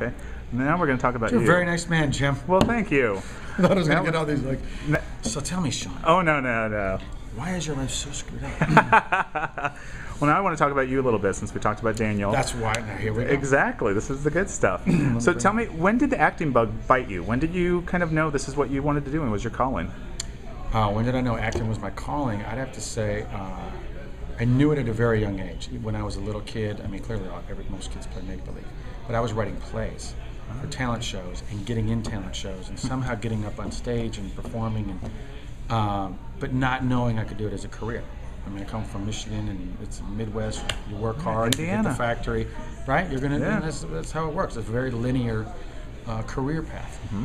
Okay. Now we're going to talk about You're you. a very nice man, Jim. Well, thank you. I thought I was going to get all these like. So tell me, Shawn. Oh, no. Why is your life so screwed up? Well, now I want to talk about you a little bit since we talked about Daniel. That's why. Now here we go. Exactly. This is the good stuff. So tell me, when did the acting bug bite you? When did you kind of know this is what you wanted to do and was your calling? When did I know acting was my calling? I'd have to say I knew it at a very young age. When I was a little kid, I mean, clearly most kids play make-believe, but I was writing plays for talent shows and getting in talent shows and somehow getting up on stage and performing, and but not knowing I could do it as a career. I mean, I come from Michigan, and it's Midwest. You work hard, you hit the factory, right? You're gonna. Yeah. That's how it works. It's a very linear career path. Mm-hmm.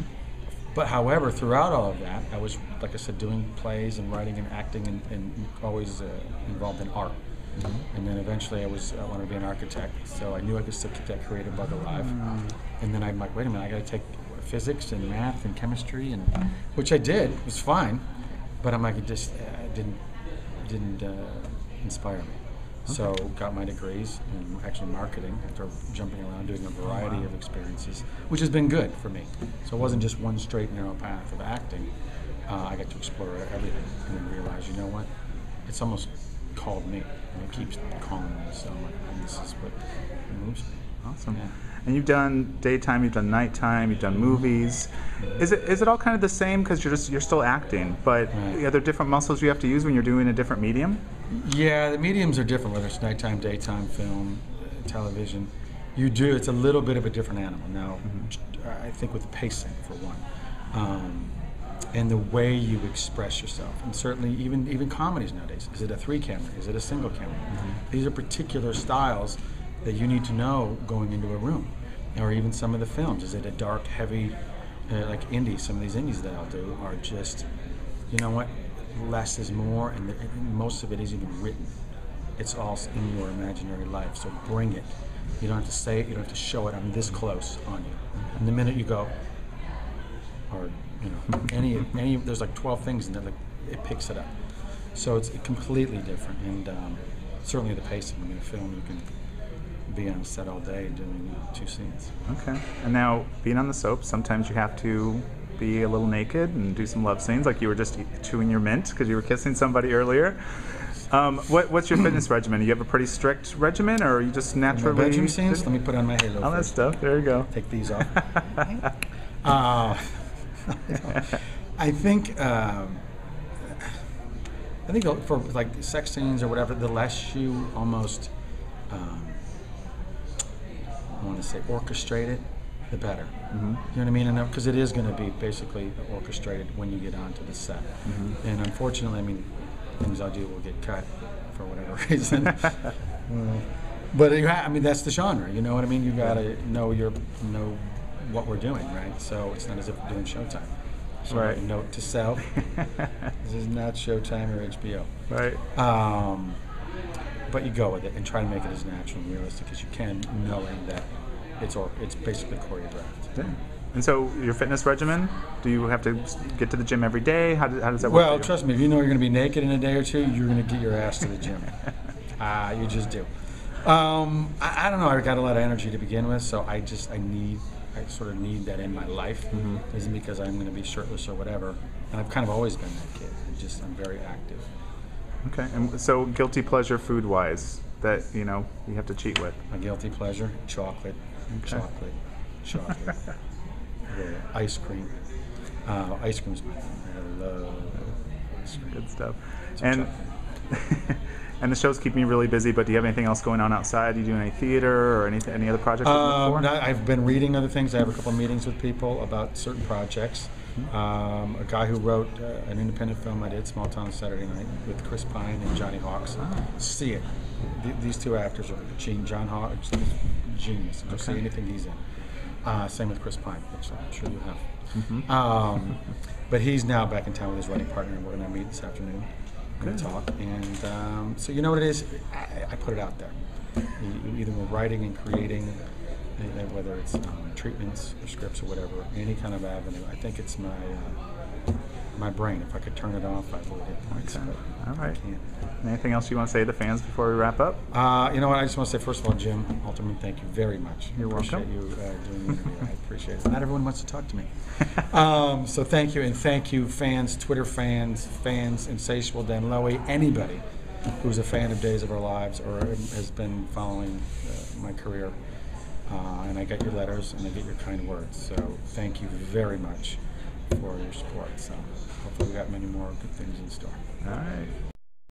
But however, throughout all of that, I was, like I said, doing plays and writing and acting, and always involved in art. Mm-hmm. And then eventually, I wanted to be an architect, so I knew I could still keep that creative bug alive. Mm-hmm. And then I'm like, wait a minute, I got to take physics and math and chemistry, and which I did. It was fine, but I'm like, it just didn't inspire me. Okay. So got my degrees in actually marketing after jumping around doing a variety of experiences, which has been good for me. So it wasn't just one straight narrow path of acting. I got to explore everything and then realize, you know what, it's almost called me, and it keeps calling me. So I'm like, this is what moves me. Awesome. Yeah. And you've done daytime, you've done nighttime, you've done movies. Is it all kind of the same because you're still acting, but are there different muscles you have to use when you're doing a different medium? Yeah, the mediums are different, whether it's nighttime, daytime, film, television. It's a little bit of a different animal. Now, I think with the pacing, for one, and the way you express yourself, and certainly even comedies nowadays. Is it a 3-camera? Is it a single camera? Mm-hmm. These are particular styles that you need to know going into a room, or even some of the films. Is it a dark, heavy, like indie? Some of these indies that I'll do are just, you know what, less is more, and most of it isn't even written. It's all in your imaginary life, so bring it. You don't have to say it, you don't have to show it. I'm this close on you. And the minute you go, or you know, any there's like 12 things, and like it picks it up. So it's completely different, and certainly the pacing. I mean, a film, you can be on set all day doing 2 scenes. Okay. And now, being on the soap, sometimes you have to be a little naked and do some love scenes, like you were just chewing your mint because you were kissing somebody earlier. What's your fitness regimen? Do you have a pretty strict regimen, or are you just naturally? My bedroom scenes? Let me put on my halo. All that stuff. There you go. Take these off. I think for like sex scenes or whatever, the less you almost I want to say orchestrate it, the better. Mm-hmm. You know what I mean? Because it is going to be basically orchestrated when you get onto the set. Mm-hmm. And unfortunately, I mean, things I do will get cut for whatever reason. But I mean, that's the genre. You know what I mean? You got to know what we're doing, right? So it's not as if we're doing Showtime. So right. Note to self: this is not Showtime or HBO. Right. But you go with it and try to make it as natural and realistic as you can, knowing that it's basically choreographed. Yeah. And so your fitness regimen, do you have to get to the gym every day? How does that work? Well, trust me, if you know you're going to be naked in a day or two, you're going to get your ass to the gym. You just do. I don't know. I got a lot of energy to begin with, so I sort of need that in my life. Mm-hmm. It isn't because I'm going to be shirtless or whatever. And I've kind of always been that kid. I'm very active. Okay, and so guilty pleasure food-wise that you have to cheat with. My guilty pleasure: chocolate, chocolate. Ice cream. Ice cream's my thing. I love ice cream. Good stuff. And and the show's keeping you really busy. But do you have anything else going on outside? Do you do any theater or any other projects? I've been reading other things. I have a couple of meetings with people about certain projects. A guy who wrote an independent film I did, Small Town Saturday Night, with Chris Pine and Johnny Hawks. See it. These 2 actors are John Hawks, genius. Go see anything he's in. Same with Chris Pine, which I'm sure you have. Mm-hmm. But he's now back in town with his writing partner, and we're going to meet this afternoon. We're going to talk. And so you know what it is? I put it out there. Either we're writing and creating, whether it's treatments or scripts or whatever, any kind of avenue. I think it's my brain. If I could turn it off, I would hit points. Okay. But All right. I can't. Anything else you want to say to the fans before we wrap up? You know what? I just want to say, first of all, Jim Alterman, thank you very much. You're appreciate welcome. you doing the interview. I appreciate it. Not everyone wants to talk to me. So thank you, and thank you, fans, Twitter fans, Insatiable, Dan Lowy, anybody who's a fan of Days of Our Lives or has been following my career. And I get your letters and I get your kind words. So thank you very much for your support. So hopefully we got many more good things in store. All right.